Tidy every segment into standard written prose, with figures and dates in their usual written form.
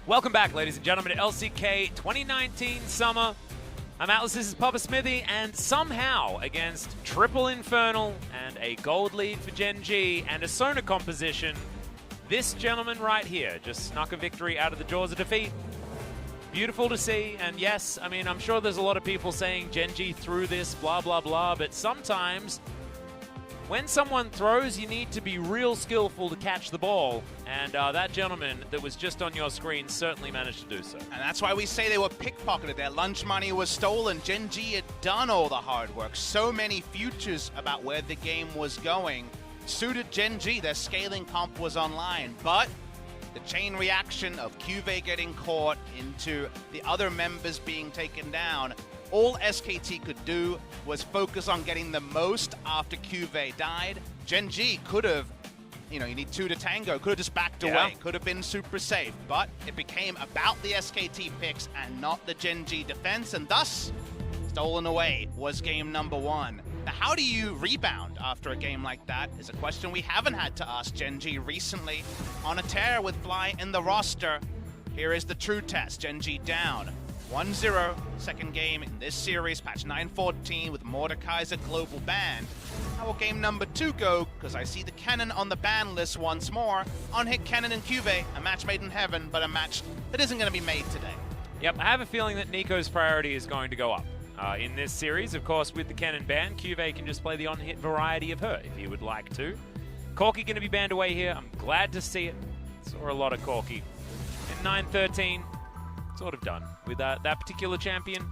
Welcome back, ladies and gentlemen, to LCK 2019 Summer. I'm Atlas, this is Papa Smithy, and somehow against Triple Infernal and a gold lead for Gen.G and a Sona composition, this gentleman right here just snuck a victory out of the jaws of defeat. Beautiful to see, and yes, I mean, I'm sure there's a lot of people saying Gen.G threw this, blah, blah, blah, but sometimes when someone throws, you need to be real skillful to catch the ball, and that gentleman that was just on your screen certainly managed to do so. And that's why we say they were pickpocketed. Their lunch money was stolen. Gen.G had done all the hard work. So many futures about where the game was going suited Gen.G. Their scaling comp was online, but the chain reaction of CuVee getting caught into the other members being taken down, all SKT could do was focus on getting the most after CuVee died. Gen.G could have, you need two to tango, could have just backed away, could have been super safe, but it became about the SKT picks and not the Gen.G defense, and thus, stolen away was game number one. Now, how do you rebound after a game like that is a question we haven't had to ask Gen.G recently. On a tear with Fly in the roster, here is the true test. Gen.G down 1-0, second game in this series, patch 9.14 with Mordekaiser global ban. How will game number two go? Because I see the Cannon on the ban list once more. On-hit Cannon and CuVee, a match made in heaven, but a match that isn't going to be made today. Yep, I have a feeling that Neeko's priority is going to go up. In this series, of course, with the Cannon ban, CuVee can just play the on-hit variety of her if he would like to. Corki going to be banned away here. I'm glad to see it. Saw a lot of Corki. In 9.13, sort of done with that particular champion.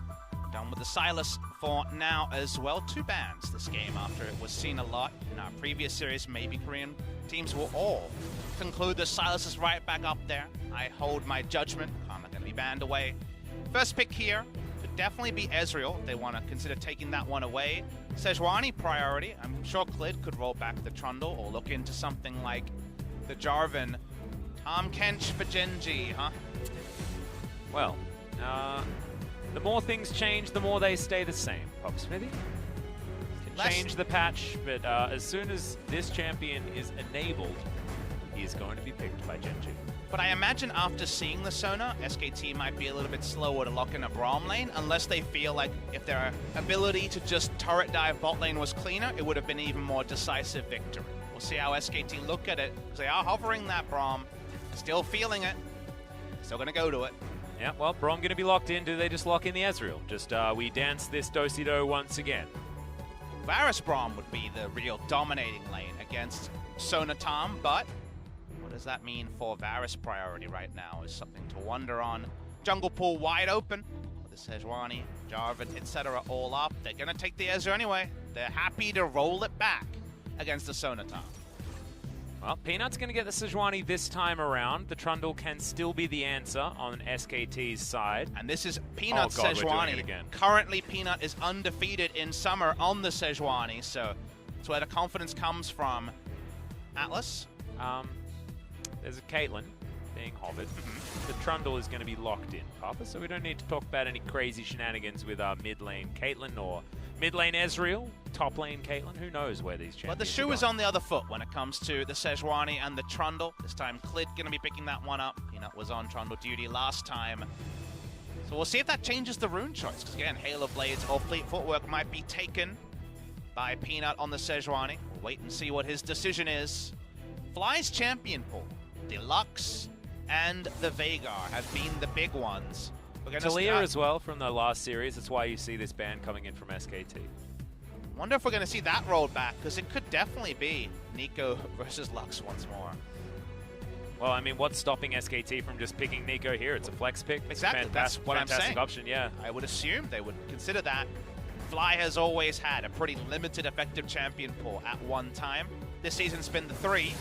Done with the Sylas for now as well. Two bans this game after it was seen a lot in our previous series. Maybe Korean teams will all conclude the Sylas is right back up there. I hold my judgment. I'm not going to be banned away. First pick here could definitely be Ezreal. They want to consider taking that one away. Sejuani priority. I'm sure Clid could roll back the Trundle or look into something like the Jarvan. Tahm Kench for Gen.G, huh? Well, the more things change, the more they stay the same, Pop Smithy. Can change the patch, but as soon as this champion is enabled, he is going to be picked by Gen.G. But I imagine after seeing the Sona, SKT might be a little bit slower to lock in a Braum lane, unless they feel like if their ability to just turret dive bot lane was cleaner, it would have been even more decisive victory. We'll see how SKT look at it, because they are hovering that Braum, still feeling it, still going to go to it. Yeah, well, Braum going to be locked in. Do they just lock in the Ezreal? Just, we dance this do-si-do once again. Varus Braum would be the real dominating lane against Sona Tahm, but what does that mean for Varus priority right now is something to wonder on. Jungle pool wide open with the Sejuani, Jarvan, etc. all up. They're going to take the Ezreal anyway. They're happy to roll it back against the Sona Tahm. Well, Peanut's going to get the Sejuani this time around. The Trundle can still be the answer on SKT's side. And this is Peanut Sejuani. Currently, Peanut is undefeated in Summer on the Sejuani, so that's where the confidence comes from. Atlas? There's a Caitlyn being hovered. The Trundle is going to be locked in, Papa, so we don't need to talk about any crazy shenanigans with our mid lane Caitlyn or mid lane Ezreal, top lane Caitlyn. Who knows where these champions are going. But the shoe is on the other foot when it comes to the Sejuani and the Trundle. This time, Clid going to be picking that one up. Peanut was on Trundle duty last time. So we'll see if that changes the rune choice. Because again, Halo Blades or Fleet Footwork might be taken by Peanut on the Sejuani. We'll wait and see what his decision is. Fly's champion pool, Deluxe and the Veigar have been the big ones. Talia as well from the last series. That's why you see this ban coming in from SKT. Wonder if we're going to see that rolled back, because it could definitely be Neeko versus Lux once more. Well, I mean, what's stopping SKT from just picking Neeko here? It's a flex pick. Exactly, that's what I'm saying. Fantastic option, yeah. I would assume they would consider that. Fly has always had a pretty limited effective champion pool at one time. This season's been the 3.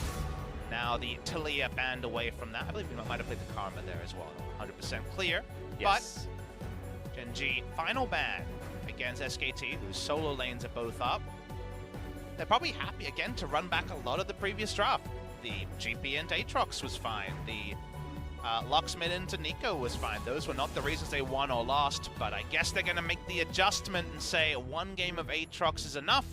Now the Talia banned away from that. I believe we might have played the Karma there as well. 100% clear. Yes. But Gen.G final ban against SKT, whose solo lanes are both up. They're probably happy again to run back a lot of the previous draft. The GP into Aatrox was fine. The Lux mid into Neeko was fine. Those were not the reasons they won or lost, but I guess they're going to make the adjustment and say one game of Aatrox is enough.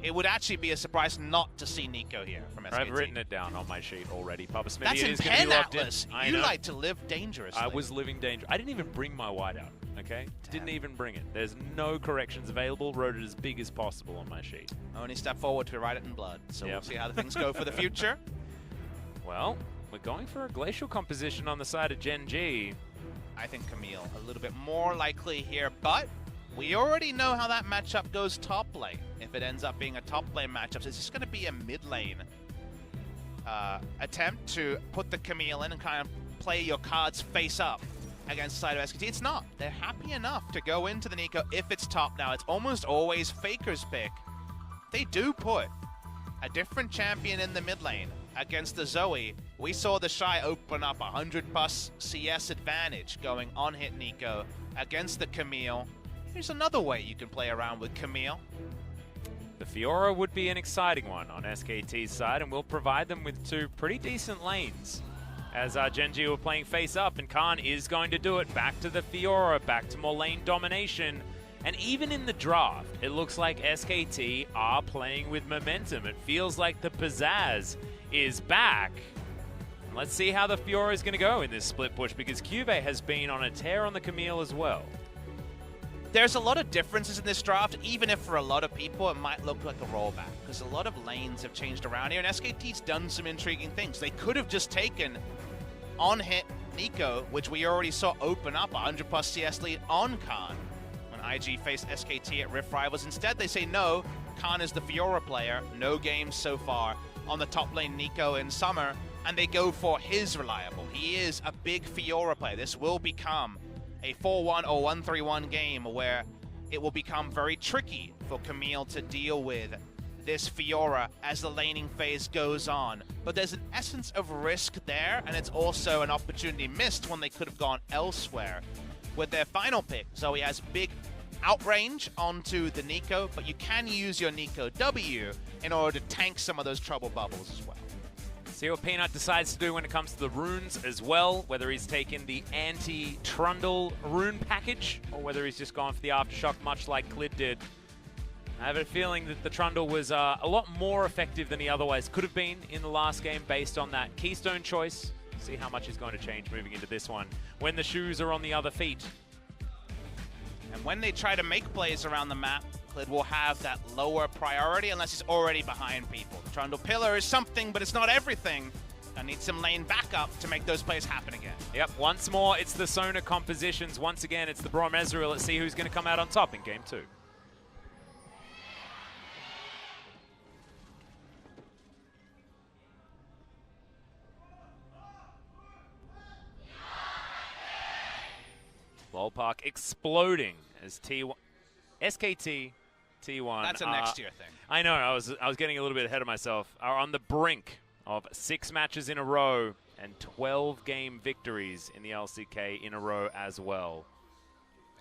It would actually be a surprise not to see Neeko here from SKT. I've written it down on my sheet already. Papa Smithy That's in is going to pen be locked atlas. in. You like to live dangerously. I was living dangerous. I didn't even bring my whiteout, okay? Damn. Didn't even bring it. There's no corrections available. Wrote it as big as possible on my sheet. Only step forward to write it in blood. So we'll see how the things go for the future. Well, we're going for a glacial composition on the side of Gen.G. I think Camille a little bit more likely here, but we already know how that matchup goes top lane. If it ends up being a top lane matchup, so it's just going to be a mid lane attempt to put the Camille in and kind of play your cards face up against the side of SKT. It's not. They're happy enough to go into the Neeko if it's top now. It's almost always FLICKR's pick. They do put a different champion in the mid lane against the Zoe. We saw the Shy open up 100+ CS advantage going on hit Neeko against the Camille. Here's another way you can play around with Camille. The Fiora would be an exciting one on SKT's side, and we'll provide them with two pretty decent lanes. As Gen.G were playing face up, and Khan is going to do it. Back to the Fiora, back to more lane domination. And even in the draft, it looks like SKT are playing with momentum. It feels like the pizzazz is back. And let's see how the Fiora is going to go in this split push, because CuVee has been on a tear on the Camille as well. There's a lot of differences in this draft, even if for a lot of people it might look like a rollback, because a lot of lanes have changed around here, and SKT's done some intriguing things. They could have just taken on-hit Neeko, which we already saw open up 100+ CS lead on Khan when IG faced SKT at Rift Rivals. Instead, they say no, Khan is the Fiora player, no games so far on the top lane Neeko in Summer, and they go for his reliable. He is a big Fiora player. This will become a 4-1 or 1-3-1 game where it will become very tricky for Camille to deal with this Fiora as the laning phase goes on. But there's an essence of risk there, and it's also an opportunity missed when they could have gone elsewhere. With their final pick, Zoe has big outrange onto the Neeko, but you can use your Neeko W in order to tank some of those trouble bubbles as well. See what Peanut decides to do when it comes to the runes as well, whether he's taken the anti-Trundle rune package or whether he's just gone for the Aftershock, much like Clid did. I have a feeling that the Trundle was a lot more effective than he otherwise could have been in the last game based on that Keystone choice. See how much is going to change moving into this one when the shoes are on the other feet. And when they try to make plays around the map, Clid will have that lower priority unless he's already behind people. Trundle Pillar is something, but it's not everything. I need some lane backup to make those plays happen again. Yep, once more, it's the Sona compositions. Once again, it's the Braum Ezreal. Let's see who's going to come out on top in Game 2. Ballpark exploding as T1, SKT, T1. That's a next year thing. I know. I was getting a little bit ahead of myself. Are on the brink of 6 matches in a row and 12-game victories in the LCK in a row as well.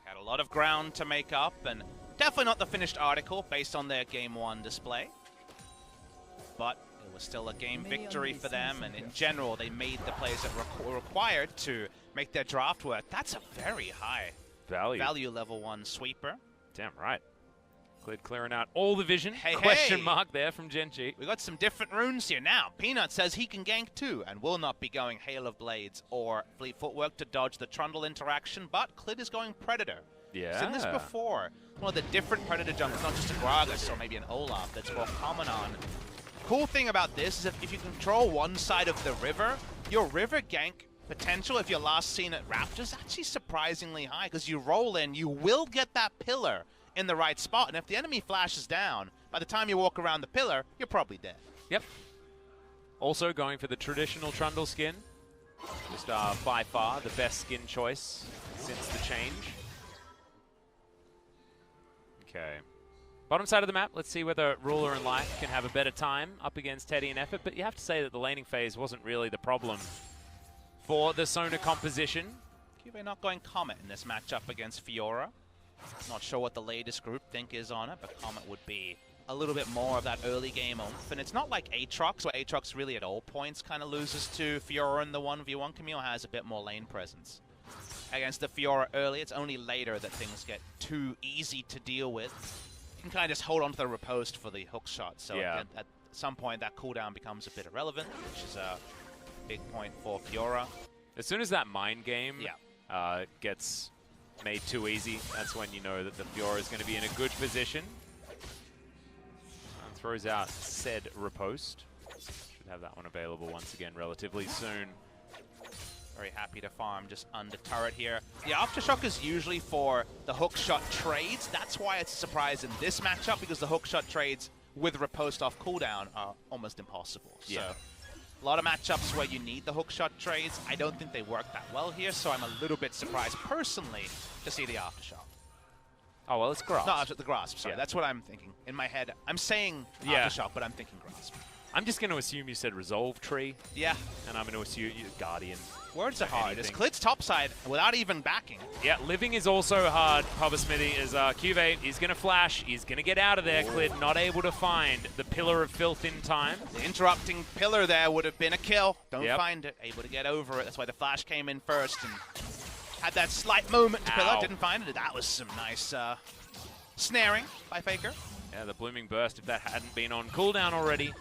They had a lot of ground to make up, and definitely not the finished article based on their Game 1 display. But it was still a game victory for them, and in general, they made the plays that were required to make their draft work. That's a very high value level 1 sweeper. Damn right. Clid clearing out all the vision. Question mark there from Gen.G. We got some different runes here. Now, Peanut says he can gank too and will not be going Hail of Blades or Fleet Footwork to dodge the Trundle interaction, but Clid is going Predator. Yeah. Seen this before. One of the different Predator jungles, not just a Gragas or maybe an Olaf that's more common on. Cool thing about this is that if you control one side of the river, your river gank potential, if you're last seen at Raptors, is actually surprisingly high, because you roll in, you will get that pillar in the right spot, and if the enemy flashes down, by the time you walk around the pillar, you're probably dead. Yep. Also going for the traditional Trundle skin. Just by far the best skin choice since the change. Okay. Bottom side of the map, let's see whether Ruler and Life can have a better time up against Teddy and Effort, but you have to say that the laning phase wasn't really the problem for the Sona composition. CuVee not going Comet in this matchup against Fiora. Not sure what the latest group think is on it, but Comet would be a little bit more of that early game oomph. And it's not like Aatrox, where Aatrox really at all points kind of loses to Fiora in the 1v1. Camille has a bit more lane presence. Against the Fiora early, it's only later that things get too easy to deal with. You can kind of just hold on to the riposte for the hook shot. So Yeah. at some point, that cooldown becomes a bit irrelevant, which is a big point for Fiora. As soon as that mind game Yeah. gets made too easy, that's when you know that the Fiora is going to be in a good position. And throws out said riposte. Should have that one available once again relatively soon. Very happy to farm just under turret here. The Aftershock is usually for the hook shot trades. That's why it's a surprise in this matchup, because the hook shot trades with riposte off cooldown are almost impossible. Yeah. So a lot of matchups where you need the hook shot trades, I don't think they work that well here, so I'm a little bit surprised personally to see the Aftershock. Oh, well, it's Grasp. No, the Grasp, sorry. Yeah. That's what I'm thinking. In my head, I'm saying Yeah. Aftershock, but I'm thinking Grasp. I'm just going to assume you said Resolve Tree, Yeah. and I'm going to assume you Guardian. Words are hard. It's Anything. Clid's topside without even backing. Yeah, living is also hard, Papa Smithy, as CuVee is going to flash. He's going to get out of there. Clid not able to find the Pillar of Filth in time. The interrupting pillar there would have been a kill. Don't Yep. find it. Able to get over it. That's why the flash came in first and had that slight moment to pillar. Ow. Didn't find it. That was some nice snaring by FLICKR. Yeah, the Blooming Burst, if that hadn't been on cooldown already,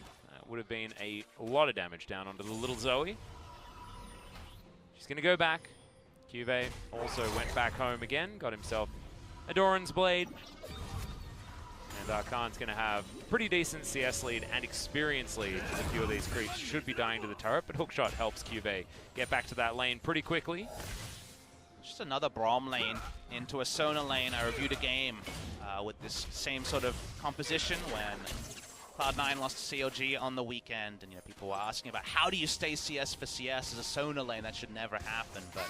would have been a lot of damage down onto the little Zoe. She's going to go back. CuVee also went back home again, got himself a Doran's Blade. And Khan's going to have a pretty decent CS lead and experience lead. A few of these creeps should be dying to the turret, but Hookshot helps CuVee get back to that lane pretty quickly. Just another Braum lane into a Sona lane. I reviewed a game with this same sort of composition when Cloud9 lost to COG on the weekend, and people were asking about how do you stay CS for CS as a Sona lane? That should never happen. But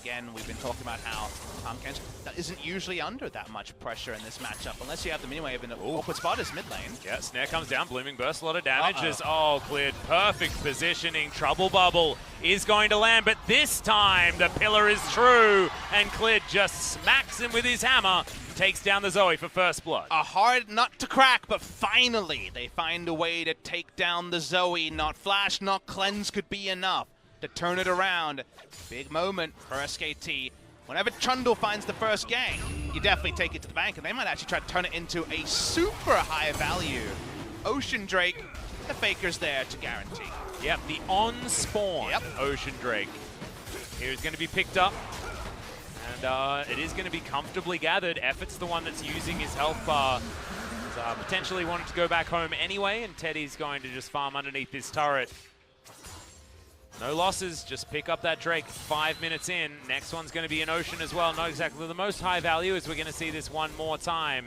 again, we've been talking about how Tahm Kench isn't usually under that much pressure in this matchup, unless you have the mini-wave in an awkward spot as mid lane. Yeah, Snare comes down, Blooming Burst, a lot of damage. Clid, perfect positioning. Trouble Bubble is going to land, but this time the pillar is true, and Clid just smacks him with his hammer, takes down the Zoe for first blood. A hard nut to crack, but finally they find a way to take down the Zoe. Not Flash, not Cleanse could be enough to turn it around. Big moment for SKT. Whenever Trundle finds the first gang, you definitely take it to the bank, and they might actually try to turn it into a super high value Ocean Drake. The Faker's there to guarantee. Yep, the on-spawn Ocean Drake. Here's going to be picked up. And it is going to be comfortably gathered. Effort's the one that's using his health bar. He's, potentially wanted to go back home anyway, and Teddy's going to just farm underneath this turret. No losses, just pick up that Drake 5 minutes in. Next one's going to be an Ocean as well. Not exactly the most high value, as we're going to see this one more time.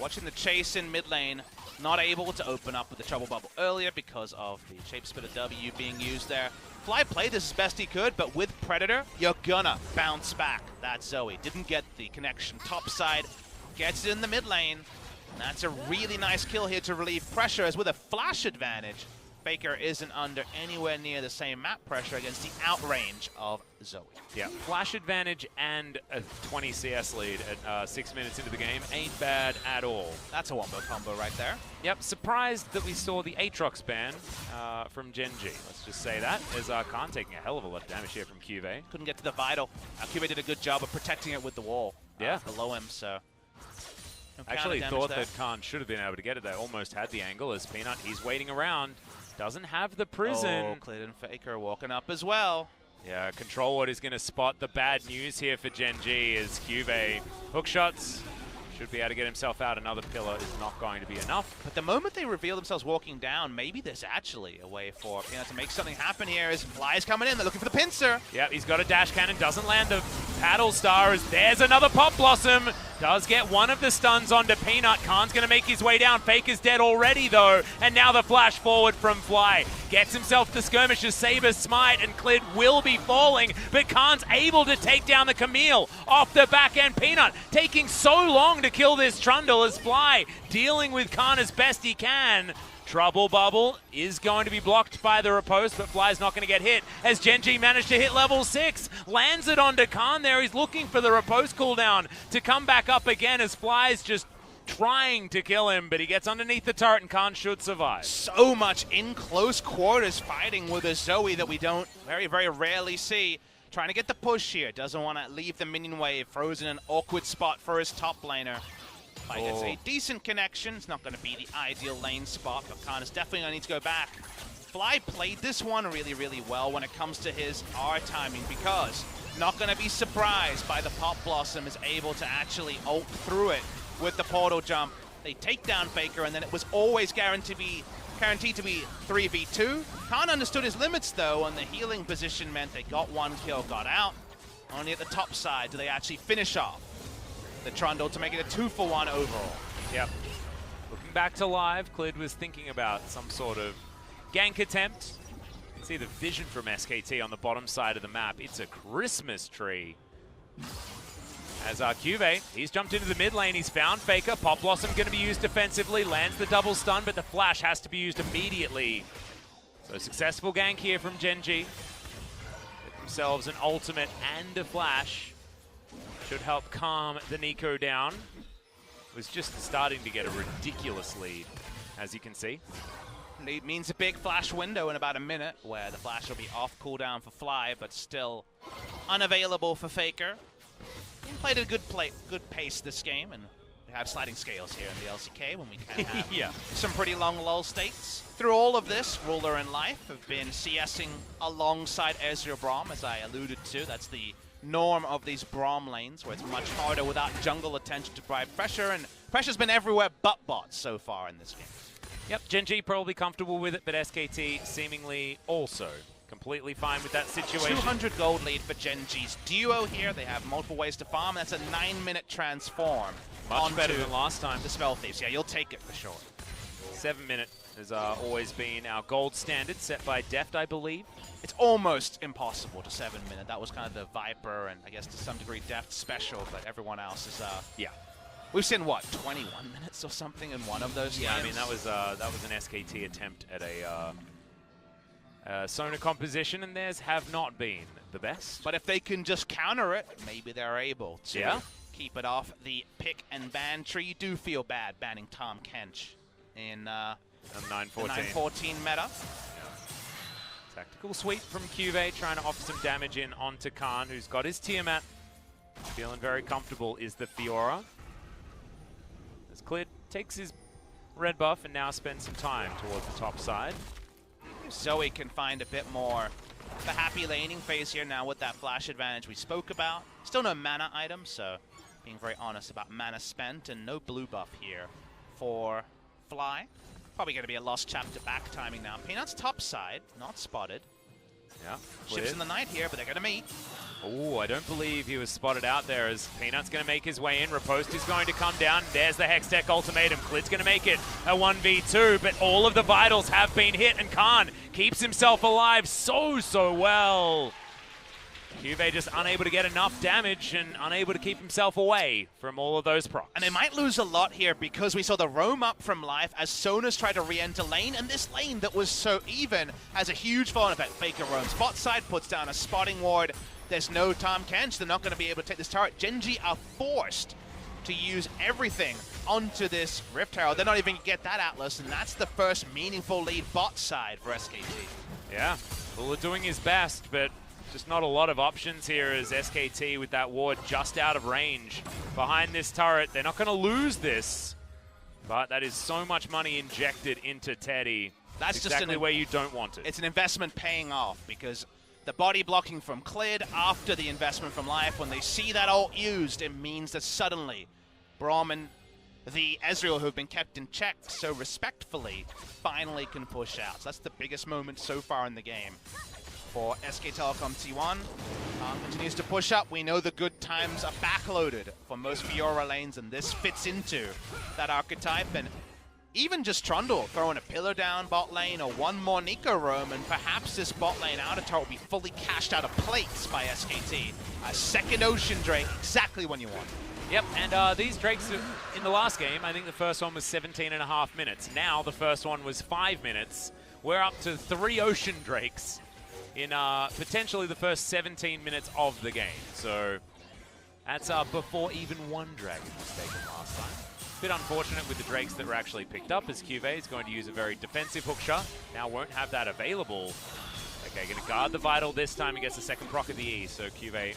Watching the chase in mid lane, not able to open up with the Trouble Bubble earlier because of the Shape Splitter W being used there. Fly played this as best he could, but with Predator, you're gonna bounce back. That Zoe didn't get the connection topside, gets it in the mid lane, and that's a really nice kill here to relieve pressure, as with a flash advantage, FLICKR isn't under anywhere near the same map pressure against the outrange of Zoe. Yeah, flash advantage and a 20 CS lead at 6 minutes into the game ain't bad at all. That's a wombo combo right there. Yep, surprised that we saw the Aatrox ban from Gen.G. Let's just say that, as Khan taking a hell of a lot of damage here from CuVee. Couldn't get to the Vital. CuVee did a good job of protecting it with the wall below him, so... Actually thought that Khan should have been able to get it there. Almost had the angle as Peanut, he's waiting around. Doesn't have the prison. Oh, Clid and FLICKR walking up as well. Yeah, Control Ward is going to spot the bad news here for Gen.G as CuVee hook shots. Should be able to get himself out. Another pillar is not going to be enough. But the moment they reveal themselves walking down, maybe there's actually a way for Peanut to make something happen here as Fly's coming in. They're looking for the pincer. Yep, he's got a dash cannon. Doesn't land the paddle star as there's another Pop Blossom. Does get one of the stuns onto Peanut. Khan's going to make his way down. Faker's dead already, though. And now the flash forward from Fly. Gets himself the skirmisher's Saber Smite, and Clid will be falling. But Khan's able to take down the Camille off the back end. Peanut taking so long to kill this Trundle as Fly dealing with Khan as best he can. Trouble Bubble is going to be blocked by the riposte, but Fly's not going to get hit as Gen.G managed to hit level 6. Lands it onto Khan there. He's looking for the riposte cooldown to come back up again as Fly's just trying to kill him, but he gets underneath the turret and Khan should survive. So much in close quarters fighting with a Zoe that we don't very, very rarely see. Trying to get the push here. Doesn't want to leave the minion wave. Frozen in an awkward spot for his top laner. Fly gets a decent connection. It's not going to be the ideal lane spot, but Khan is definitely going to need to go back. Fly played this one really, really well when it comes to his R timing, because not going to be surprised by the Pop Blossom is able to actually ult through it with the portal jump. They take down FLICKR, and then it was always guaranteed to be 3v2. Khan understood his limits, though, and the healing position meant they got one kill, got out. Only at the top side do they actually finish off the Trundle to make it a 2-for-1 overall. Yep. Looking back to live, Clid was thinking about some sort of gank attempt. You can see the vision from SKT on the bottom side of the map. It's a Christmas tree. As CuVee, he's jumped into the mid lane. He's found FLICKR. Pop Blossom going to be used defensively. Lands the double stun, but the flash has to be used immediately. So successful gank here from Gen.G. Get themselves an ultimate and a flash. Should help calm the Neeko down. Was just starting to get a ridiculous lead, as you can see. It means a big flash window in about a minute, where the flash will be off cooldown for Fly, but still unavailable for FLICKR. Played at a good pace this game, and we have sliding scales here in the LCK when we can have some pretty long lull states. Through all of this, Ruler and Life have been CSing alongside Ezreal Braum, as I alluded to. That's the norm of these Braum lanes, where it's much harder without jungle attention to drive pressure, and pressure's been everywhere but bots so far in this game. Yep, Gen.G probably comfortable with it, but SKT seemingly also completely fine with that situation. 200 gold lead for Gen.G's duo here. They have multiple ways to farm. That's a 9-minute transform. Much better than last time. The Spell Thieves. Yeah, you'll take it for sure. 7-minute has always been our gold standard, set by Deft, I believe. It's almost impossible to 7-minute. That was kind of the Viper and I guess to some degree Deft special, but everyone else is yeah. We've seen what, 21 minutes or something in one of those games? I mean that was an SKT attempt at a Sona composition, and theirs have not been the best. But if they can just counter it, maybe they're able to keep it off the pick and ban tree. You do feel bad banning Tahm Kench in 9-14 meta. Tactical sweep from CuVee, trying to offer some damage in onto Khan, who's got his Tiamat. Feeling very comfortable is the Fiora. As Clid takes his red buff and now spends some time towards the top side. Zoe can find a bit more the happy laning phase here now with that flash advantage we spoke about. Still no mana items, so being very honest about mana spent, and no blue buff here for Fly. Probably going to be a lost chapter back timing now. Peanut's top side, not spotted. Yeah. Ships in the night here, but they're going to meet. Oh, I don't believe he was spotted out there, as Peanut's going to make his way in. Riposte is going to come down. There's the Hextech ultimatum. Clid's going to make it a 1v2, but all of the vitals have been hit, and Khan keeps himself alive so well. CuVee just unable to get enough damage and unable to keep himself away from all of those procs. And they might lose a lot here because we saw the roam up from Life as Sona's tried to re-enter lane, and this lane that was so even has a huge fallen effect. FLICKR roams bot side, puts down a spotting ward. There's no Tahm Kench. They're not going to be able to take this turret. Gen.G are forced to use everything onto this Rift Herald. They're not even going to get that Atlas, and that's the first meaningful lead bot side for SKT. Yeah, Ruler doing his best, but just not a lot of options here as SKT with that ward just out of range behind this turret. They're not going to lose this, but that is so much money injected into Teddy. That's exactly just where you don't want it. It's an investment paying off, because the body blocking from Clid after the investment from Life, when they see that ult used, it means that suddenly Braum and the Ezreal, who have been kept in check so respectfully, finally can push out. So that's the biggest moment so far in the game for SK Telecom T1. Continues to push up. We know the good times are backloaded for most Fiora lanes, and this fits into that archetype. And even just Trundle throwing a pillar down bot lane or one more Neeko roam, and perhaps this bot lane outer turret will be fully cashed out of plates by SKT. A second Ocean Drake, exactly when you want. Yep, and these Drakes in the last game, I think the first one was 17.5 minutes. Now the first one was 5 minutes. We're up to 3 Ocean Drakes in potentially the first 17 minutes of the game. So that's before even one dragon was taken last time. Bit unfortunate with the Drakes that were actually picked up, as CuVee is going to use a very defensive hookshot. Now won't have that available. Okay, going to guard the Vital this time. He gets the second proc of the E, so CuVee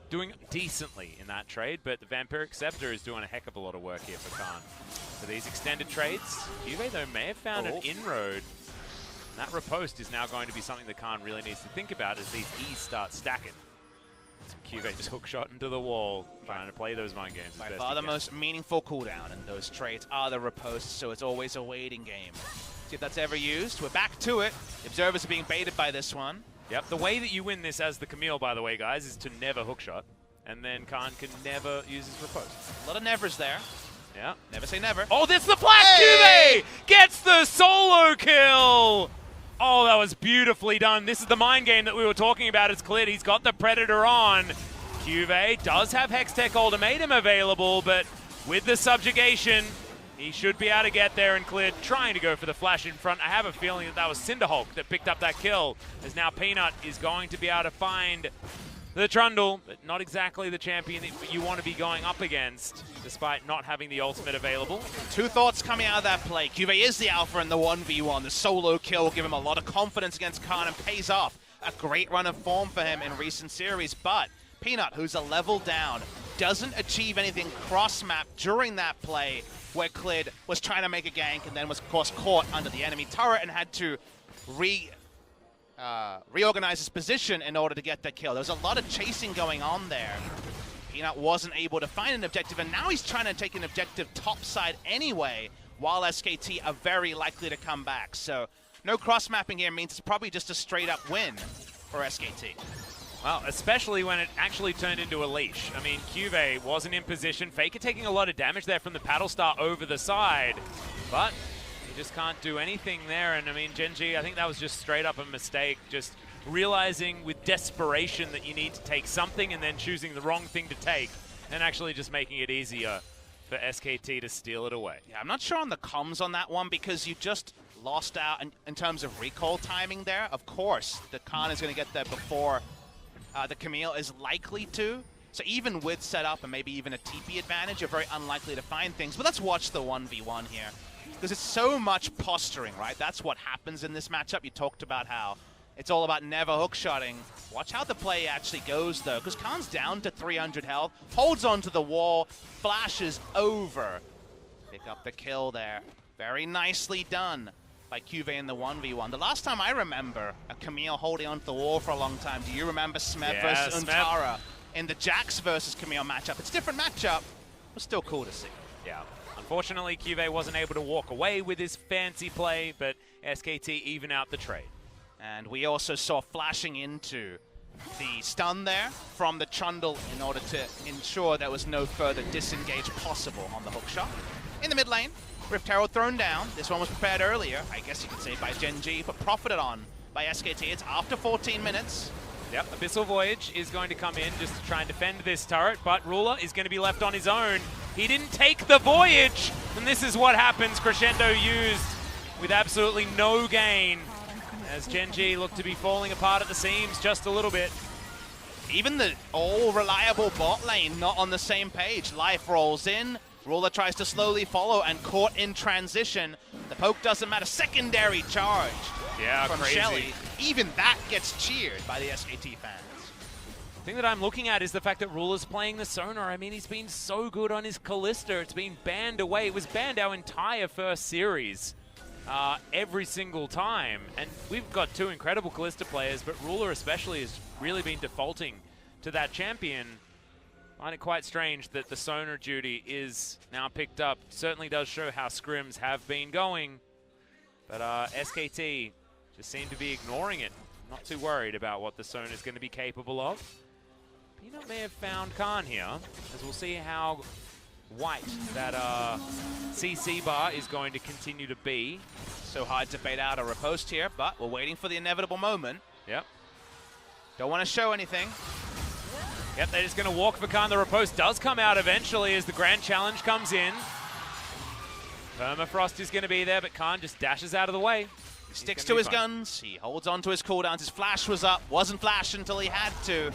doing decently in that trade, but the Vampiric Scepter is doing a heck of a lot of work here for Khan. For these extended trades, CuVee, though, may have found an inroad. That riposte is now going to be something that Khan really needs to think about as these E's start stacking. CuVee just hook shot into the wall, trying to play those mind games. By far the most meaningful cooldown in those trades are the riposts, so it's always a waiting game. See if that's ever used. We're back to it. The observers are being baited by this one. Yep, the way that you win this as the Camille, by the way, guys, is to never hookshot. And then Khan can never use his riposte. A lot of nevers there. Yeah. Never say never. Oh, that's the flash! Hey! CuVee gets the solo kill! Oh, that was beautifully done. This is the mind game that we were talking about as Clid. He's got the Predator on. CuVee does have Hextech Ultimatum available, but with the subjugation, he should be able to get there, and Clid trying to go for the flash in front. I have a feeling that that was Cinderhulk that picked up that kill, as now Peanut is going to be able to find the Trundle, but not exactly the champion that you want to be going up against, despite not having the ultimate available. Two thoughts coming out of that play. CuVee is the alpha in the 1v1. The solo kill will give him a lot of confidence against Khan and pays off. A great run of form for him in recent series, but Peanut, who's a level down, doesn't achieve anything cross-map during that play where Clid was trying to make a gank and then was, of course, caught under the enemy turret and had to reorganize his position in order to get that kill. There was a lot of chasing going on there. Peanut wasn't able to find an objective, and now he's trying to take an objective topside anyway, while SKT are very likely to come back. So no cross-mapping here means it's probably just a straight-up win for SKT. Well, especially when it actually turned into a leash. I mean, CuVee wasn't in position. FLICKR taking a lot of damage there from the paddle star over the side, but he just can't do anything there. And I mean, Gen.G, I think that was just straight up a mistake. Just realizing with desperation that you need to take something and then choosing the wrong thing to take and actually just making it easier for SKT to steal it away. Yeah, I'm not sure on the comms on that one because you just lost out in terms of recall timing there. Of course, the Khan is going to get there before the Camille is likely to. So even with setup and maybe even a TP advantage, you're very unlikely to find things. But let's watch the 1v1 here. Because it's so much posturing, right? That's what happens in this matchup. You talked about how it's all about never hookshotting. Watch how the play actually goes, though. Because Khan's down to 300 health, holds onto the wall, flashes over. Pick up the kill there. Very nicely done by CuVee in the 1v1. The last time I remember a Camille holding onto the wall for a long time, do you remember Smeb versus Untara in the Jax versus Camille matchup? It's a different matchup, but still cool to see. Yeah. Unfortunately, CuVee wasn't able to walk away with his fancy play, but SKT even out the trade. And we also saw flashing into the stun there from the Trundle in order to ensure there was no further disengage possible on the hookshot. In the mid lane, Rift Herald thrown down. This one was prepared earlier, I guess you could say, by Gen.G, but profited on by SKT. It's after 14 minutes. Yep, Abyssal Voyage is going to come in just to try and defend this turret, but Ruler is going to be left on his own. He didn't take the Voyage, and this is what happens. Crescendo used with absolutely no gain, as Gen.G look to be falling apart at the seams just a little bit. Even the all-reliable bot lane not on the same page. Life rolls in. Ruler tries to slowly follow and caught in transition. The poke doesn't matter. Secondary charge from crazy. Shelly. Even that gets cheered by the SKT fans. The thing that I'm looking at is the fact that Ruler's playing the Sona. I mean, he's been so good on his Kalista. It's been banned away. It was banned our entire first series every single time. And we've got two incredible Kalista players, but Ruler especially has really been defaulting to that champion. I find it quite strange that the Sona duty is now picked up. Certainly does show how scrims have been going. But SKT just seem to be ignoring it. Not too worried about what the Sona is going to be capable of. Peanut may have found Khan here, as we'll see how white that CC bar is going to continue to be. So hard to bait out a riposte here, but we're waiting for the inevitable moment. Yep. Don't want to show anything. Yep, they're just going to walk for Khan. The riposte does come out eventually as the Grand Challenge comes in. Permafrost is going to be there, but Khan just dashes out of the way. He sticks to his guns. He holds on to his cooldowns. His flash was up. Wasn't flashed until he had to.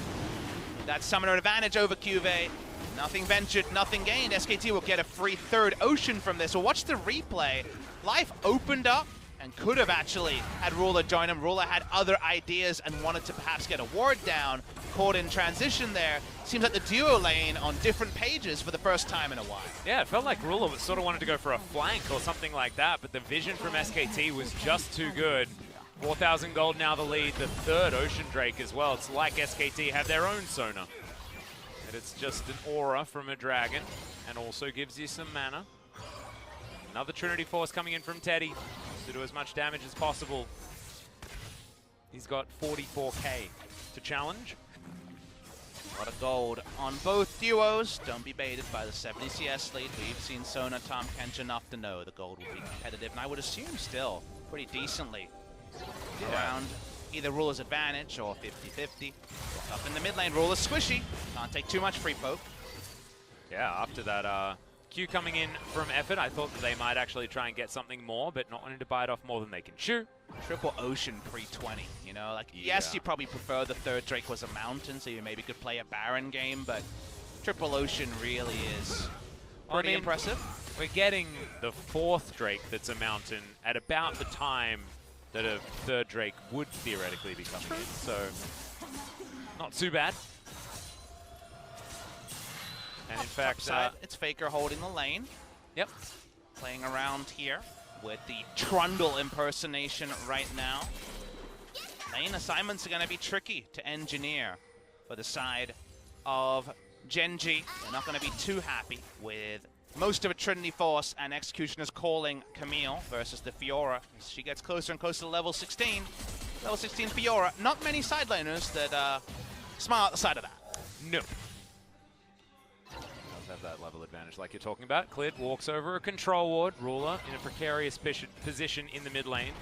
That summoner advantage over CuVee. Nothing ventured, nothing gained. SKT will get a free third ocean from this. Well, watch the replay. Life opened up and could have actually had Ruler join him. Ruler had other ideas and wanted to perhaps get a ward down, caught in transition there. Seems like the duo lane on different pages for the first time in a while. Yeah, it felt like Ruler sort of wanted to go for a flank or something like that, but the vision from SKT was just too good. 4,000 gold now the lead, the third Ocean Drake as well. It's like SKT have their own Sona. And it's just an aura from a dragon and also gives you some mana. Another Trinity Force coming in from Teddy to do as much damage as possible. He's got 44k to challenge. A lot of gold on both duos. Don't be baited by the 70 CS lead. We've seen Sona, Tahm, Kench enough to know the gold will be competitive, and I would assume still pretty decently around either Ruler's advantage or 50-50. Up in the mid lane, Ruler's squishy. Can't take too much free poke. Yeah, after that Q coming in from Effort, I thought that they might actually try and get something more, but not wanting to bite off more than they can chew. Triple Ocean pre-20, you know? Like, yes, you probably prefer the third Drake was a mountain, so you maybe could play a Baron game, but Triple Ocean really is pretty impressive. We're getting the fourth Drake that's a mountain at about the time that a third Drake would theoretically be coming in, so not too bad. And in fact, it's FLICKR holding the lane. Yep. Playing around here with the Trundle impersonation right now. Lane assignments are going to be tricky to engineer for the side of Gen.G. They're not going to be too happy with most of a Trinity Force and Executioners calling Camille versus the Fiora. As she gets closer and closer to level 16. Level 16 Fiora. Not many side laners that smile at the side of that. No. Have that level advantage like you're talking about. Clid walks over a control ward. Ruler in a precarious position in the mid lane.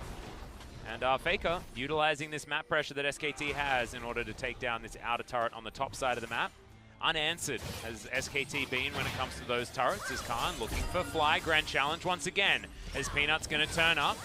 And FLICKR utilizing this map pressure that SKT has in order to take down this outer turret on the top side of the map. Unanswered has SKT been when it comes to those turrets. Is Khan looking for Fly. Grand challenge once again as Peanut's going to turn up.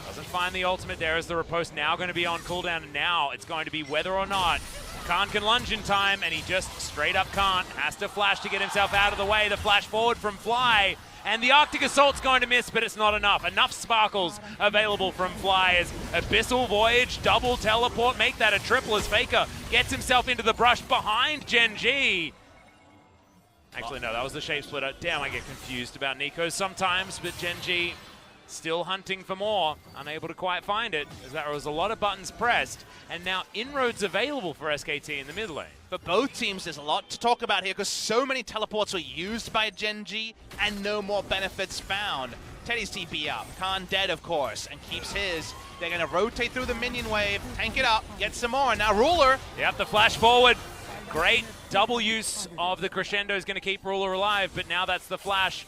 Doesn't find the ultimate there as the riposte now going to be on cooldown, and now it's going to be whether or not Khan can lunge in time, and he just straight up can't. Has to flash to get himself out of the way. The flash forward from Fly, and the Arctic Assault's going to miss, but it's not enough. Enough sparkles available from Fly as Abyssal Voyage, double teleport, make that a triple as FLICKR gets himself into the brush behind Gen.G. Actually, no, that was the shape splitter. Damn, I get confused about Neeko sometimes, but Gen.G still hunting for more, unable to quite find it, as there was a lot of buttons pressed, and now inroads available for SKT in the mid lane. For both teams, there's a lot to talk about here, because so many teleports were used by Gen.G, and no more benefits found. Teddy's TP up, Khan dead, of course, and keeps his. They're going to rotate through the minion wave, tank it up, get some more, and now Ruler. Yep, the flash forward. Great double use of the crescendo is going to keep Ruler alive, but now that's the flash.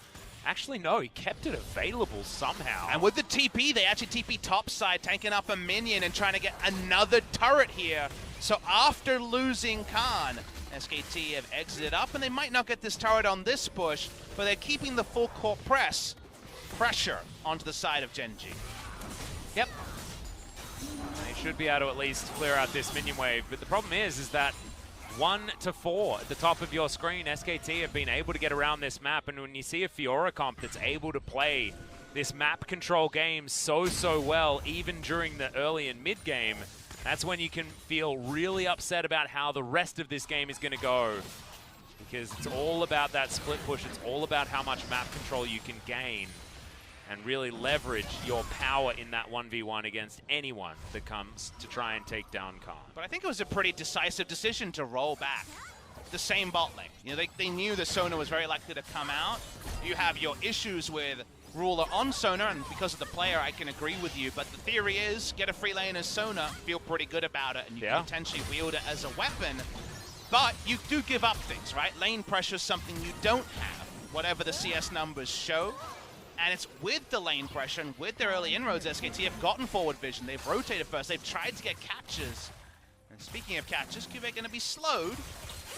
Actually, no, he kept it available somehow. And with the TP, they actually TP topside, tanking up a minion and trying to get another turret here. So after losing Khan, SKT have exited up, and they might not get this turret on this push, but they're keeping the full court pressure onto the side of Gen.G. Yep. They should be able to at least clear out this minion wave, but the problem is that 1 to 4 at the top of your screen, SKT have been able to get around this map, and when you see a Fiora comp that's able to play this map control game so well, even during the early and mid game, that's when you can feel really upset about how the rest of this game is going to go. Because it's all about that split push, it's all about how much map control you can gain and really leverage your power in that 1v1 against anyone that comes to try and take down Khan. But I think it was a pretty decisive decision to roll back the same bot lane. You know, they knew that Sona was very likely to come out. You have your issues with Ruler on Sona, and because of the player, I can agree with you, but the theory is get a free lane as Sona, feel pretty good about it, and you can potentially wield it as a weapon. But you do give up things, right? Lane pressure is something you don't have, whatever the CS numbers show. And it's with the lane pressure and with their early inroads, SKT have gotten forward vision. They've rotated first. They've tried to get catches. And speaking of catches, CuVee going to be slowed.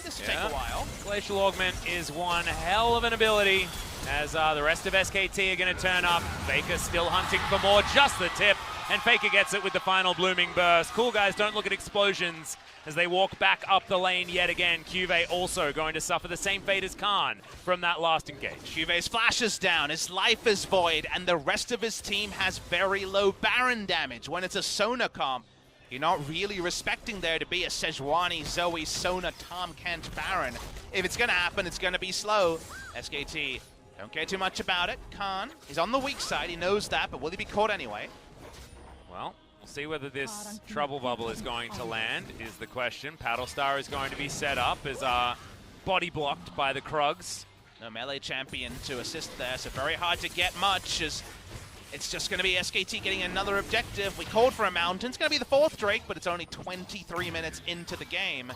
This will take a while. Glacial Augment is one hell of an ability as the rest of SKT are going to turn up. FLICKR still hunting for more. Just the tip And FLICKR gets it with the final blooming burst. Cool guys don't look at explosions as they walk back up the lane yet again. CuVee also going to suffer the same fate as Khan from that last engage. CuVee's flash is down, his life is void, and the rest of his team has very low Baron damage. When it's a Sona comp, you're not really respecting there to be a Sejuani, Zoe, Sona, Tahm, Kench, Baron. If it's going to happen, it's going to be slow. SKT don't care too much about it. Khan, he's on the weak side, he knows that, but will he be caught anyway? Well, we'll see whether this trouble bubble is going to land, is the question. Paddlestar is going to be set up as body blocked by the Krugs. No melee champion to assist there, so very hard to get much as it's just going to be SKT getting another objective. We called for a mountain. It's going to be the 4th Drake, but it's only 23 minutes into the game.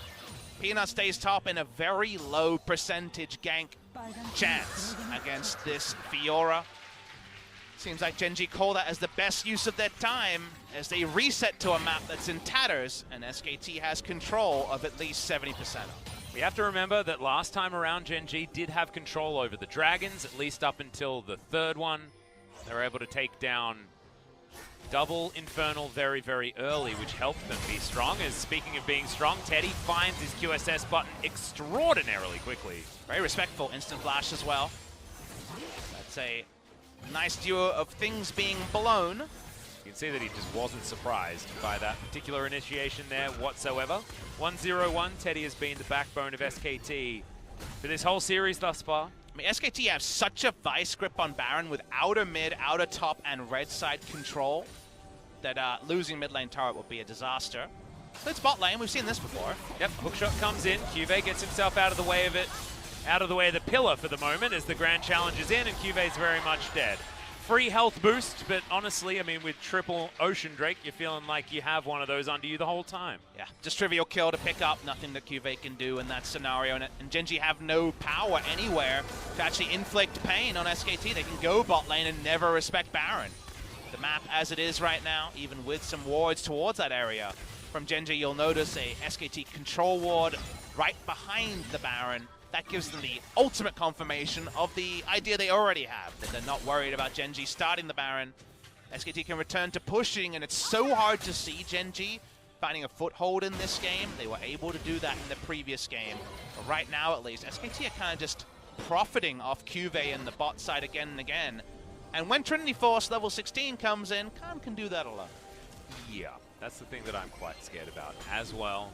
Peanut stays top in a very low percentage gank chance against this Fiora. Seems like Gen.G call that as the best use of their time as they reset to a map that's in tatters, and SKT has control of at least 70% of it. We have to remember that last time around Gen.G did have control over the dragons, at least up until the 3rd one. They were able to take down double Infernal very, very early, which helped them be strong. As speaking of being strong, Teddy finds his QSS button extraordinarily quickly. Very respectful instant flash as well. That's a nice duo of things being blown. You can see that he just wasn't surprised by that particular initiation there whatsoever. 1-0-1, Teddy has been the backbone of SKT for this whole series thus far. I mean, SKT have such a vice grip on Baron with outer mid, outer top, and red side control that losing mid lane turret would be a disaster. So it's bot lane, we've seen this before. Yep, hookshot comes in, CuVee gets himself out of the way of it, out of the way of the pillar for the moment as the Grand Challenge is in and CuVee's very much dead. Free health boost, but honestly, I mean, with triple Ocean Drake, you're feeling like you have one of those under you the whole time. Yeah, just trivial kill to pick up, nothing that CuVee can do in that scenario, and Gen.G have no power anywhere to actually inflict pain on SKT. They can go bot lane and never respect Baron. The map as it is right now, even with some wards towards that area, from Gen.G you'll notice a SKT control ward right behind the Baron. That gives them the ultimate confirmation of the idea they already have, that they're not worried about Gen.G starting the Baron. SKT can return to pushing, and it's so hard to see Gen.G finding a foothold in this game. They were able to do that in the previous game. But right now, at least, SKT are kind of just profiting off CuVee and the bot side again and again. And when Trinity Force level 16 comes in, Tahm can do that alone. Yeah, that's the thing that I'm quite scared about as well.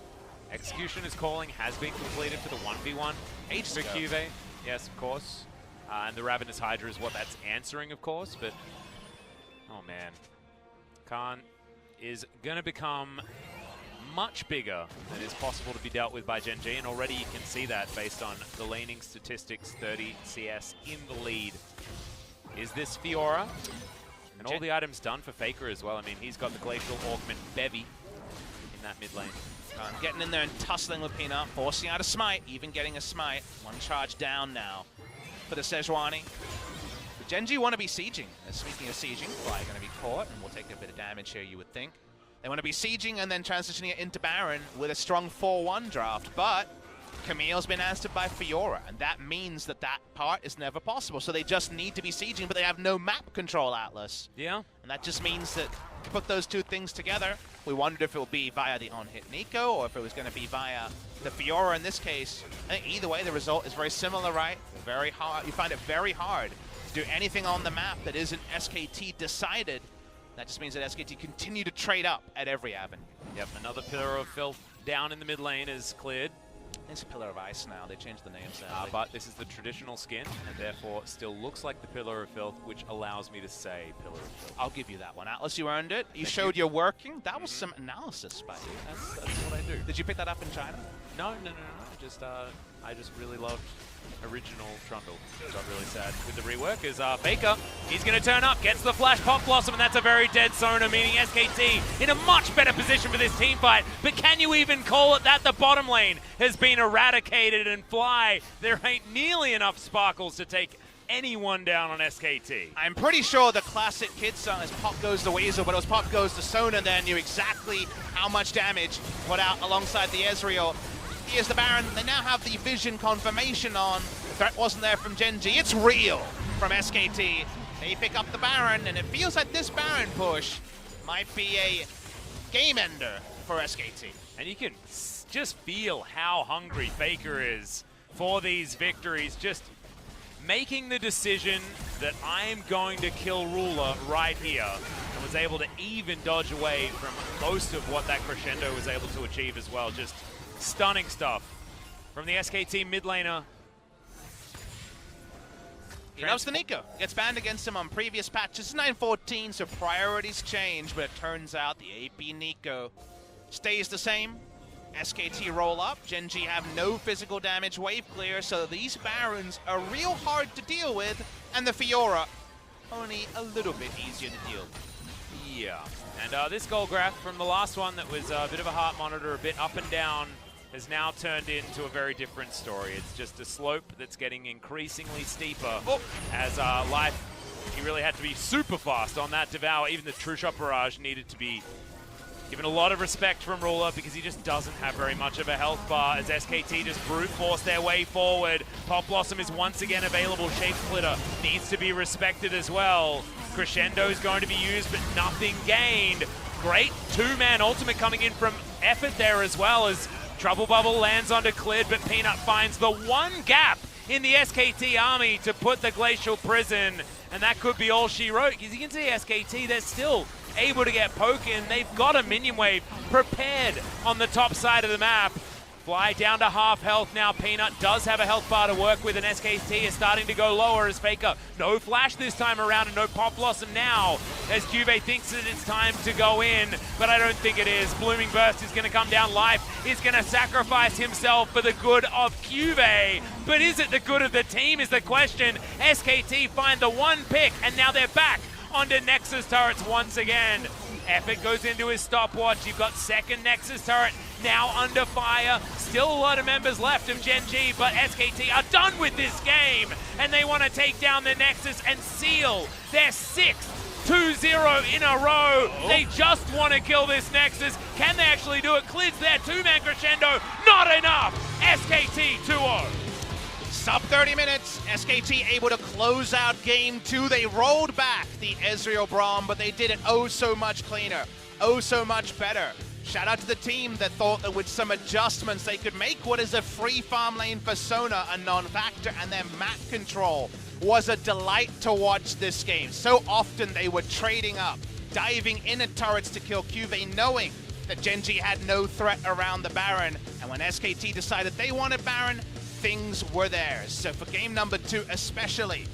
Execution is calling, has been completed for the 1v1 Ages for ago. CuVee. Yes, of course. And the Ravenous Hydra is what that's answering, of course, but oh man. Khan is going to become much bigger than is possible to be dealt with by Gen.G, and already you can see that based on the laning statistics, 30 CS in the lead. Is this Fiora? And all the items done for FLICKR as well. I mean, he's got the Glacial Augment Bevy in that mid lane. Getting in there and tussling with Peanut, forcing out a smite, even getting a smite. One charge down now for the Sejuani. But Gen.G want to be sieging. Speaking of sieging, probably going to be caught, and we'll take a bit of damage here, you would think. They want to be sieging and then transitioning it into Baron with a strong 4-1 draft, but Camille's been answered by Fiora, and that means that that part is never possible. So they just need to be sieging, but they have no map control atlas. Yeah. And that just means that to put those two things together, we wondered if it would be via the on-hit Neeko or if it was going to be via the Fiora in this case. I think either way, the result is very similar, right? Very hard. You find it very hard to do anything on the map that isn't SKT decided. That just means that SKT continue to trade up at every avenue. Yep, another Pillar of Filth down in the mid lane is cleared. It's a Pillar of Ice now. They changed the names now. But this is the traditional skin, and therefore still looks like the Pillar of Filth, which allows me to say Pillar of Filth. I'll give you that one. Atlas, you earned it. You showed your working. That was some analysis by you. That's what I do. Did you pick that up in China? No. I just really loved original Trundle. Got really sad with the rework as FLICKR, he's going to turn up, gets the flash pop blossom, and that's a very dead Sona, meaning SKT in a much better position for this team fight. But can you even call it that? The bottom lane has been eradicated, and Fly, there ain't nearly enough sparkles to take anyone down on SKT. I'm pretty sure the classic kid song is Pop Goes the Weasel, but it was Pop Goes the Sona there, knew exactly how much damage put out alongside the Ezreal. Here's the Baron. They now have the vision confirmation on. The threat wasn't there from Gen.G. It's real from SKT. They pick up the Baron, and it feels like this Baron push might be a game ender for SKT. And you can just feel how hungry FLICKR is for these victories. Just making the decision that I'm going to kill Ruler right here, and was able to even dodge away from most of what that crescendo was able to achieve as well. Just stunning stuff from the SKT mid laner. He loves the Neeko. Gets banned against him on previous patches. 9-14, so priorities change, but it turns out the AP Neeko stays the same. SKT roll up. Gen.G have no physical damage, wave clear, so these Barons are real hard to deal with, and the Fiora only a little bit easier to deal with. Yeah, and this goal graph from the last one that was a bit of a heart monitor, a bit up and down, has now turned into a very different story. It's just a slope that's getting increasingly steeper as life. He really had to be super fast on that Devour. Even the True Shot Barrage needed to be given a lot of respect from Ruler because he just doesn't have very much of a health bar as SKT just brute force their way forward. Pop Blossom is once again available. Shape Splitter needs to be respected as well. Crescendo is going to be used, but nothing gained. Great two-man ultimate coming in from Effort there as well as Trouble Bubble lands onto Clid, but Peanut finds the one gap in the SKT army to put the Glacial Prison, and that could be all she wrote. As you can see, SKT, they're still able to get poke in. They've got a minion wave prepared on the top side of the map. Fly down to half health now. Peanut does have a health bar to work with, and SKT is starting to go lower as FLICKR. No flash this time around and no Pop Blossom now as CuVee thinks that it's time to go in, but I don't think it is. Blooming Burst is going to come down. Life is going to sacrifice himself for the good of CuVee, but is it the good of the team is the question. SKT find the one pick, and now they're back onto Nexus turrets once again. Effort goes into his stopwatch. You've got second Nexus turret now under fire. Still a lot of members left of Gen.G, but SKT are done with this game, and they want to take down the Nexus and seal their 6th 2-0 in a row. They just want to kill this Nexus. Can they actually do it? Clid's there, two-man crescendo. Not enough. SKT 2-0. Sub 30 minutes, SKT able to close out game 2. They rolled back the Ezreal Braum, but they did it oh so much cleaner, oh so much better. Shout out to the team that thought that with some adjustments they could make what is a free farm lane for Sona a non-factor, and their map control was a delight to watch this game. So often they were trading up, diving in at turrets to kill CuVee, knowing that Gen.G had no threat around the Baron, and when SKT decided they wanted Baron, things were theirs. So for game number 2 especially,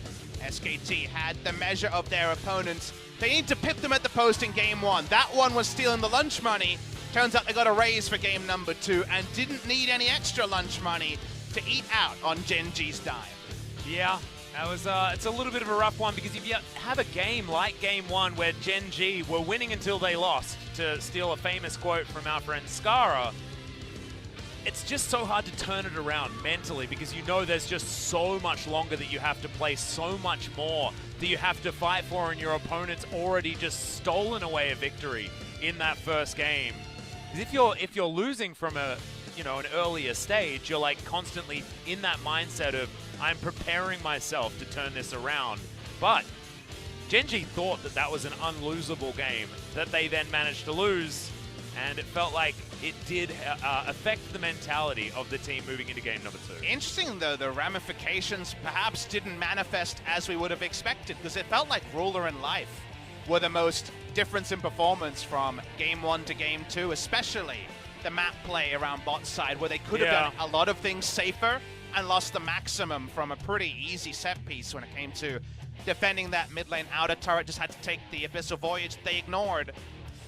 SKT had the measure of their opponents. They need to pip them at the post in game 1. That one was stealing the lunch money. Turns out they got a raise for game number 2 and didn't need any extra lunch money to eat out on Gen.G's dime. Yeah, that was it's a little bit of a rough one because if you have a game like game 1 where Gen.G were winning until they lost, to steal a famous quote from our friend Skara, it's just so hard to turn it around mentally because you know there's just so much longer that you have to play, so much more that you have to fight for, and your opponent's already just stolen away a victory in that first game. Because if you're losing from an earlier stage, you're like constantly in that mindset of I'm preparing myself to turn this around. But Gen.G thought that that was an unlosable game that they then managed to lose, and it felt like it did affect the mentality of the team moving into game number 2. Interesting, though, the ramifications perhaps didn't manifest as we would have expected, because it felt like Ruler and Life were the most difference in performance from game 1 to game 2, especially the map play around bot side, where they could have done a lot of things safer and lost the maximum from a pretty easy set piece when it came to defending that mid lane outer turret. Just had to take the Abyssal Voyage they ignored.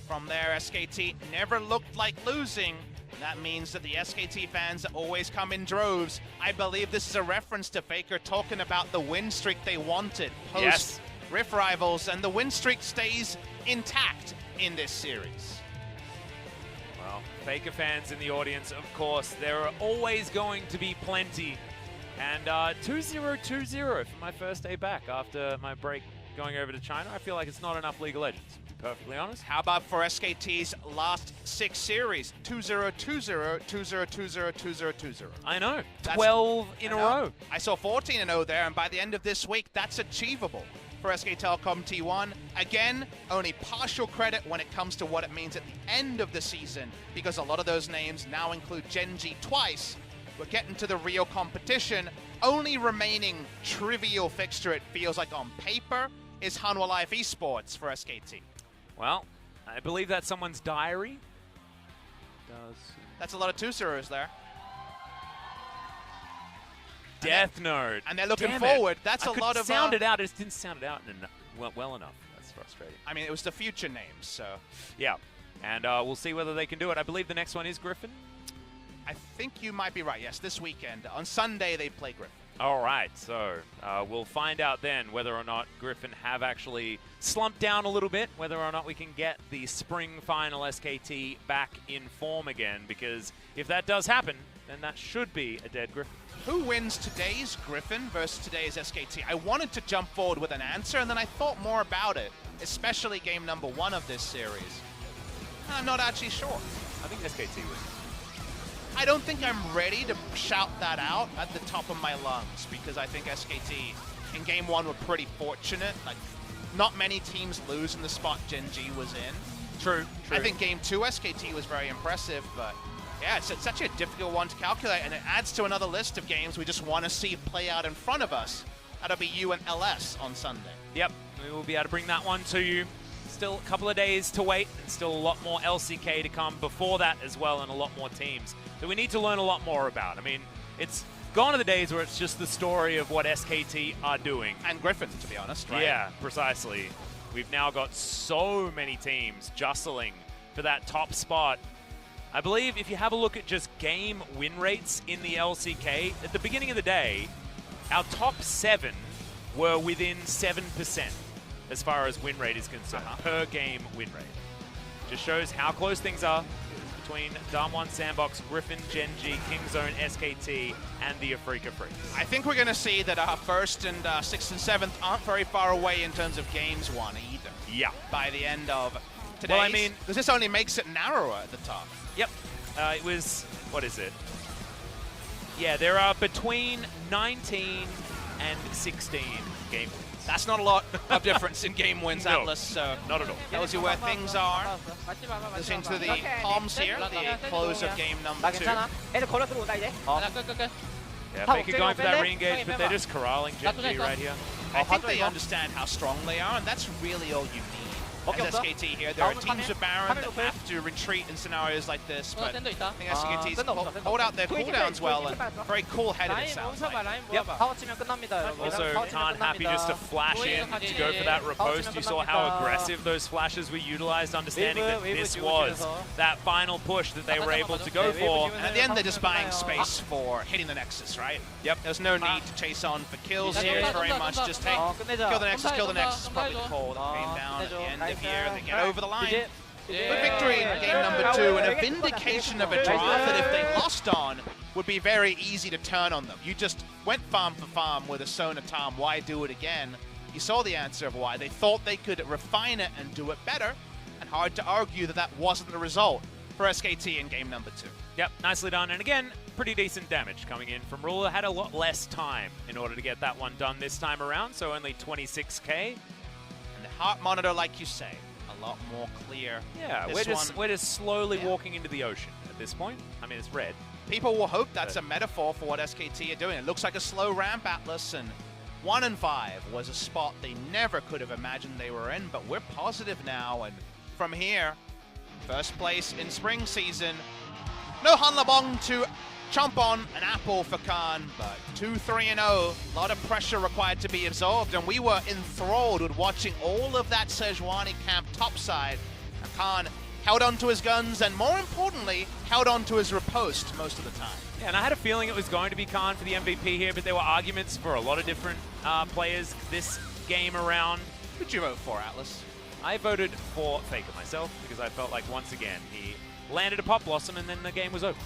From there, SKT never looked like losing. That means that the SKT fans always come in droves. I believe this is a reference to FLICKR talking about the win streak they wanted post Rift Rivals, and the win streak stays intact in this series. Well, FLICKR fans in the audience, of course, there are always going to be plenty. And 2-0-2-0 for my first day back after my break going over to China. I feel like it's not enough League of Legends, to be perfectly honest. How about for SKT's last 6 series? 2-0-2-0, 2-0, 2-0, 2-0, 2-0. I know. 12 in a row. I saw 14-0 there, and by the end of this week, that's achievable. for SK Telecom T1. Again, only partial credit when it comes to what it means at the end of the season, because a lot of those names now include Gen.G twice. We're getting to the real competition. Only remaining trivial fixture, it feels like on paper, is Hanwha Life Esports for SKT. Well, I believe that's someone's diary. That's a lot of two-zeros there. Death Note. And they're looking forward. That's a lot of... sound it out. I just didn't sound it out well enough. That's frustrating. I mean, it was the future names, so... Yeah. And we'll see whether they can do it. I believe the next one is Griffin. I think you might be right. Yes, this weekend. On Sunday, they play Griffin. All right. So we'll find out then whether or not Griffin have actually slumped down a little bit, whether or not we can get the spring final SKT back in form again. Because if that does happen, then that should be a dead Griffin. Who wins today's Griffin versus today's SKT? I wanted to jump forward with an answer, and then I thought more about it, especially game number 1 of this series. I'm not actually sure. I think SKT wins. I don't think I'm ready to shout that out at the top of my lungs, because I think SKT in game 1 were pretty fortunate. Like, not many teams lose in the spot Gen.G was in. True. I think game 2 SKT was very impressive, but yeah, it's such a difficult one to calculate, and it adds to another list of games we just want to see play out in front of us. That'll be you and LS on Sunday. Yep, we will be able to bring that one to you. Still a couple of days to wait, and still a lot more LCK to come before that as well, and a lot more teams that we need to learn a lot more about. I mean, it's gone are the days where it's just the story of what SKT are doing. And Griffin, to be honest, right? Yeah, precisely. We've now got so many teams jostling for that top spot. I believe if you have a look at just game win rates in the LCK, at the beginning of the day, our top 7 were within 7% as far as win rate is concerned, per game win rate. Just shows how close things are between Damwon Sandbox, Griffin, Gen.G, Kingzone, SKT, and the FLICKR Freaks. I think we're going to see that our 1st and 6th and 7th aren't very far away in terms of games won either. Yeah. By the end of today. Well, I mean, because this only makes it narrower at the top. Yep. It was, what is it? Yeah, there are between 19 and 16 game wins. That's not a lot of difference in game wins, No, Atlas. So not at all. tells you where things are. Listening to the comms here, the close of game number 2. Yeah, FLICKR going for that re-engage, but they're just corralling Gen.G right here. I think they understand how strong they are, and that's really all you need. As SKT here, there are teams with Baron that have to retreat in scenarios like this, but I think SKT's hold out their cooldowns well and very cool-headed, it sounds like. Yep. Also, Tahm happy just to flash in to go for that riposte. You saw how aggressive those flashes were utilized, understanding that this was that final push that they were able to go for. And at the end, they're just buying space for hitting the Nexus, right? Yep. There's no need to chase on for kills here. It's very much just, hey, kill the Nexus, kill the Nexus, probably the call that came down at the end of here. They get over the line. Good victory in game number 2, and a vindication of a draft that if they lost on would be very easy to turn on them. You just went farm for farm with a Sona Tahm. Why do it again? You saw the answer of why. They thought they could refine it and do it better, and hard to argue that that wasn't the result for SKT in game number 2. Yep, nicely done. And again, pretty decent damage coming in from Ruler. Had a lot less time in order to get that one done this time around, so only 26k. And the heart monitor, like you say, a lot more clear. Yeah, we're just slowly walking into the ocean at this point. I mean, it's red. People will hope that's a metaphor for what SKT are doing. It looks like a slow ramp, Atlas, and 1 and 5 was a spot they never could have imagined they were in, but we're positive now, and from here, first place in spring season. No Hanlabong to chomp on an apple for Khan, but 2-3-0. A lot of pressure required to be absorbed, and we were enthralled with watching all of that Sejuani camp topside. And Khan held on to his guns, and more importantly, held on to his riposte most of the time. Yeah, and I had a feeling it was going to be Khan for the MVP here, but there were arguments for a lot of different players this game around. Who'd you vote for, Atlas? I voted for FLICKR myself, because I felt like once again he landed a Pop Blossom and then the game was over.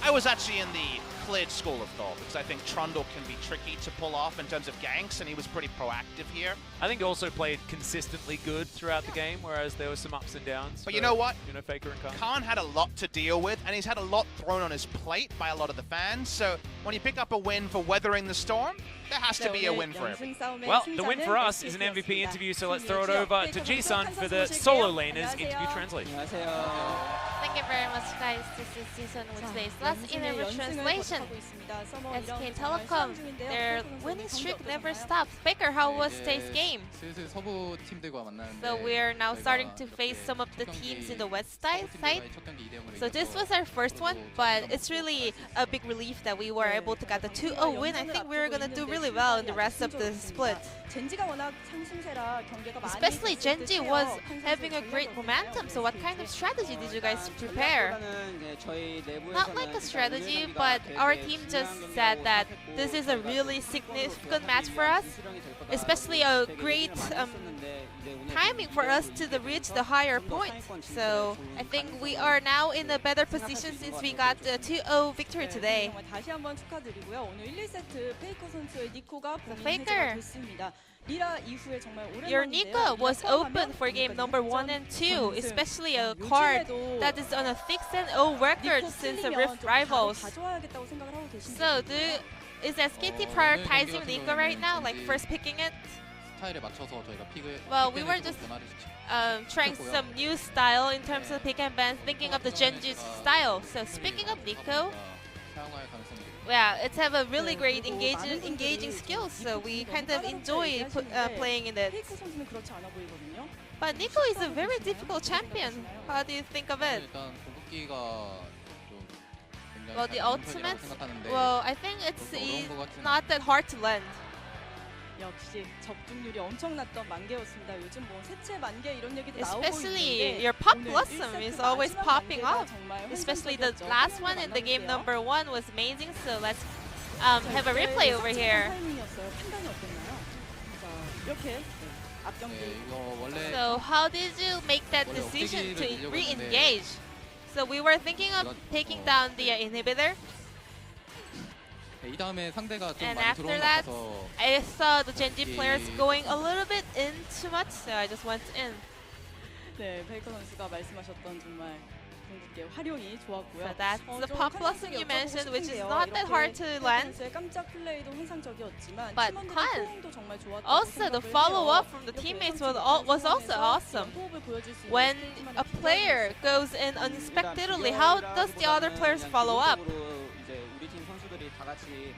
I was actually in the Clid school of thought, because I think Trundle can be tricky to pull off in terms of ganks, and he was pretty proactive here. I think he also played consistently good throughout the game, whereas there were some ups and downs. But you know what? You know, FLICKR and Khan. Khan had a lot to deal with, and he's had a lot thrown on his plate by a lot of the fans. So when you pick up a win for weathering the storm, there has to be a win for him. Well, the win for us is an MVP interview, so let's throw it over to G-Sun for the solo laners interview translation. Thank you very much, guys. This is G-Sun with today's last interview translation. SK Telecom, their winning streak never stops. FLICKR, how was today's game? So we are now starting to face some of the teams in the west side. So this was our first one, but it's really a big relief that we were able to get the 2-0 win. I think we're going to do really well in the rest of the split. Especially Gen.G was having a great momentum. So what kind of strategy did you guys prepare? Not like a strategy, but our team just said that this is a really significant match for us, especially a great timing for us to reach the higher point. So I think we are now in a better position since we got the 2-0 victory today. So FLICKR, your Neeko was open for game number 1 and 2, especially a card that is on a 6-0 record since the Rift Rivals. So is SKT prioritizing Neeko right now, like first picking it? Well, we were just trying some new style in terms of pick and ban, thinking of the Gen.G's style. So speaking of Neeko, yeah, it's have a really great engaging skills, so we kind of enjoy playing in it. But Neeko is a very difficult champion. How do you think of it? Well, the ultimate, well, I think it's not that hard to land. Especially your Pop Blossom is always popping up. Especially the last one in the game number 1 was amazing. So let's have a replay over here. So how did you make that decision to re-engage? So we were thinking of taking down the inhibitor. And after that, I saw the Gen.G players going a little bit in too much, so I just went in. So that's the Pop Blossom you mentioned, which is not that hard to land. But Khan, also the follow-up from the teammates was also awesome. When a player goes in unexpectedly, how does the other players follow up?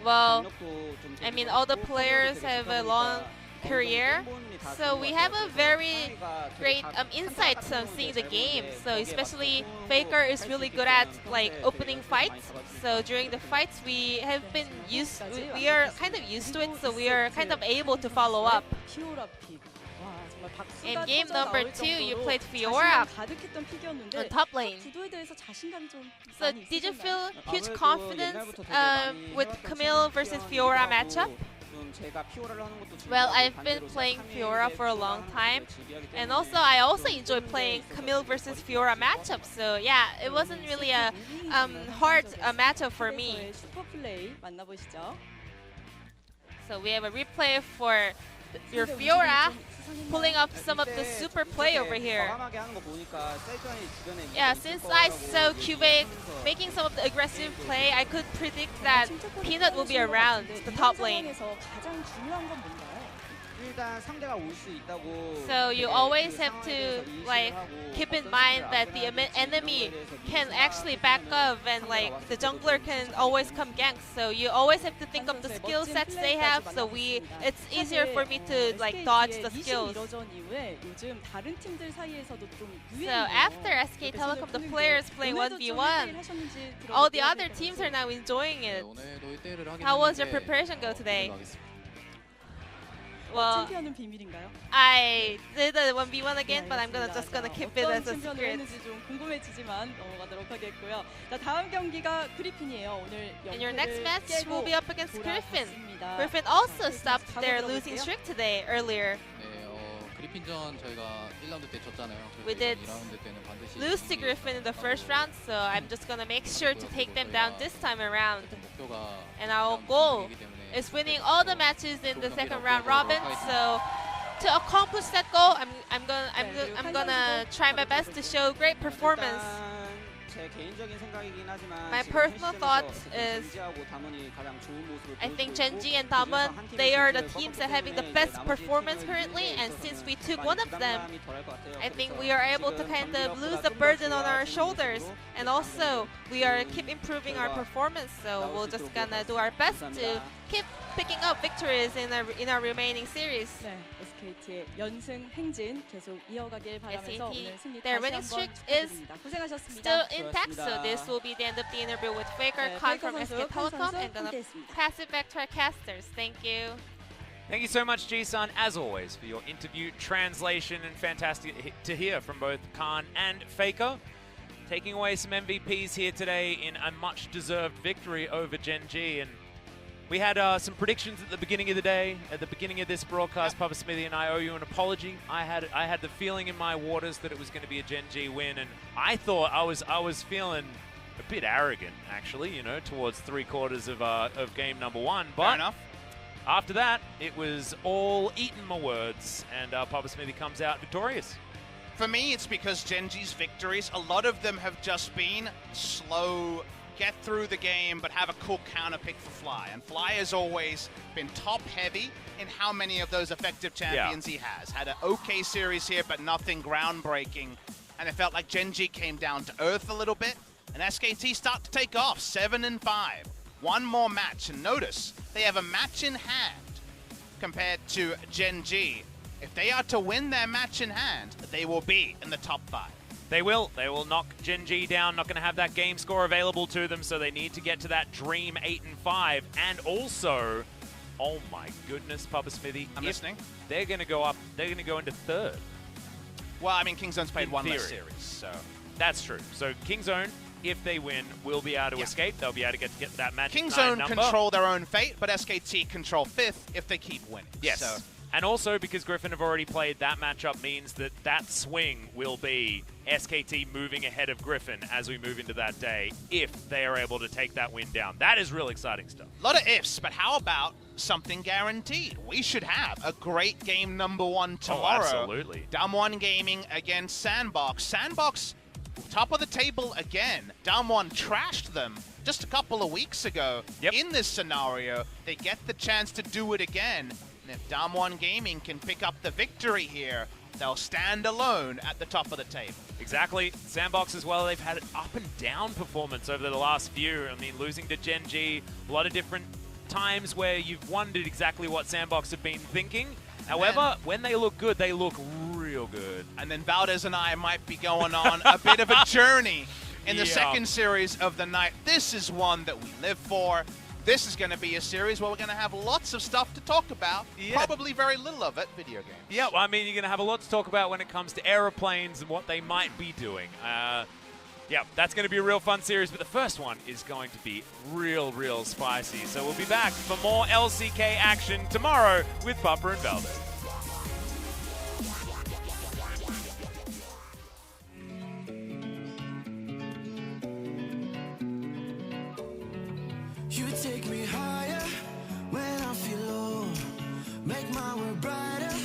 Well, I mean, all the players have a long career, so we have a very great insight on seeing the game. So especially FLICKR is really good at like opening fights. So during the fights, we are kind of used to it, so we are kind of able to follow up. In game number 2, you played Fiora on top lane. So did you feel huge confidence with Camille versus Fiora matchup? Well, I've been playing Fiora for a long time, and also I also enjoy playing Camille versus Fiora matchup. So yeah, it wasn't really a hard matchup for me. So we have a replay for your Fiora pulling up some of the super play over here. Yeah, since I saw CuVee making some of the aggressive play, I could predict that Peanut will be around the top lane. So you always have to like keep in mind that the enemy can actually back up, and like the jungler can always come gank. So you always have to think of the skill sets they have. So it's easier for me to like dodge the skills. So after SK Telecom, the players playing 1v1. All the other teams are now enjoying it. How was your preparation go today? Well, I did a 1v1 again, but I'm just gonna keep it as a secret. In your next match, we'll be up against Griffin. Griffin also stopped their losing streak today, earlier. We did lose to Griffin in the first round, so I'm just gonna make sure to take them down this time around. And our goal is winning all the matches in the second round robin. So to accomplish that goal, I'm gonna try my best to show great performance. My personal thought is I think Gen.G and Tahm, they are the teams that are having the best performance currently, and since we took one of them, I think we are able to kind of lose the burden on our shoulders, and also we are keep improving our performance, so we're just gonna do our best to keep picking up victories in our remaining series. SKT의 연승 행진 계속 이어가길 바라면서 오늘 승리 their 다시 winning 한번 streak is 축하드립니다. 고생하셨습니다. still intact, so this will be the end of the interview with FLICKR, Con from SK Telecom, and gonna pass it back to our casters. Thank you. Thank you so much, Ji-san, as always, for your interview translation, and fantastic to hear from both Khan and FLICKR. Taking away some MVPs here today in a much-deserved victory over Gen.G. And we had some predictions at the beginning of the day, at the beginning of this broadcast. Papa Smithy and I owe you an apology. I had the feeling in my waters that it was going to be a Gen.G win, and I thought I was feeling a bit arrogant, actually, you know, towards 3/4 of game number one. But fair enough. After that, it was all eating my words, and Papa Smithy comes out victorious. For me, it's because Gen.G's victories, a lot of them have just been slow, get through the game, but have a cool counter pick for Fly. And Fly has always been top heavy in how many of those effective champions he has. Had an okay series here, but nothing groundbreaking. And it felt like Gen.G came down to earth a little bit, and SKT start to take off, 7-5. One more match, and notice, they have a match in hand compared to Gen.G. If they are to win their match in hand, they will be in the top 5. They will knock Gen.G down, not going to have that game score available to them, so they need to get to that dream 8-5. And also, oh my goodness, Papa Smithy, I'm listening. They're going to go up, they're going to go into third. Well, I mean, Kingzone's played In one less theory. series, so. That's true. So Kingzone, if they win, will be able to escape. They'll be able to get that match. Kingzone control their own fate, but SKT control 5th if they keep winning. Yes. So. And also, because Griffin have already played, that matchup means that that swing will be SKT moving ahead of Griffin as we move into that day, if they are able to take that win down. That is real exciting stuff. A lot of ifs, but how about something guaranteed? We should have a great game number one tomorrow. Oh, absolutely. Damwon Gaming against Sandbox. Sandbox, top of the table again. Damwon trashed them just a couple of weeks ago. In this scenario. They get the chance to do it again. And if Damwon Gaming can pick up the victory here, they'll stand alone at the top of the table. Exactly. Sandbox as well, they've had an up and down performance over the last few. I mean, losing to Gen.G, a lot of different times where you've wondered exactly what Sandbox have been thinking. However, when they look good, they look real good. And then Valdez and I might be going on a bit of a journey in the second series of the night. This is one that we live for. This is going to be a series where we're going to have lots of stuff to talk about. Probably very little of it, video games. Yeah, well, I mean, you're going to have a lot to talk about when it comes to aeroplanes and what they might be doing. Yeah, that's going to be a real fun series, but the first one is going to be real spicy. So we'll be back for more LCK action tomorrow with Papa and Valdez. You take me higher when I feel low, make my world brighter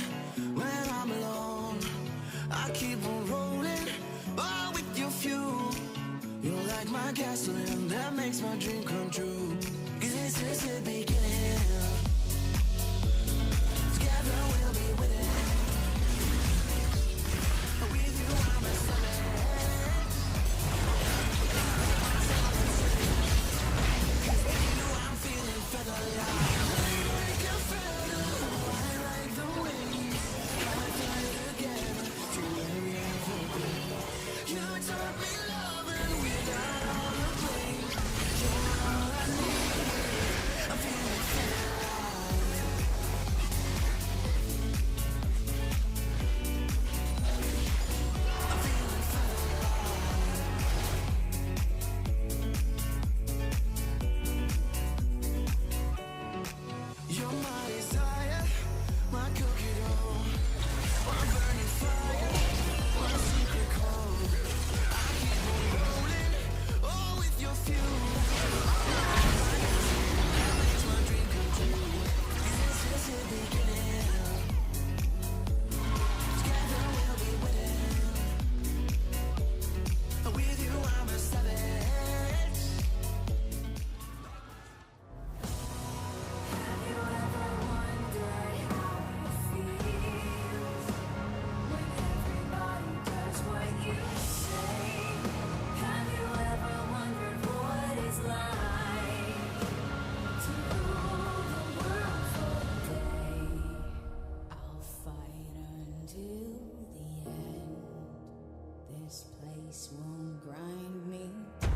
when I'm alone. I keep on rolling, but with your fuel, you're like my gasoline that makes my dream come true. 'Cause this is the beginning. Together we'll be winning. With you I'm a summit. place won't grind me down.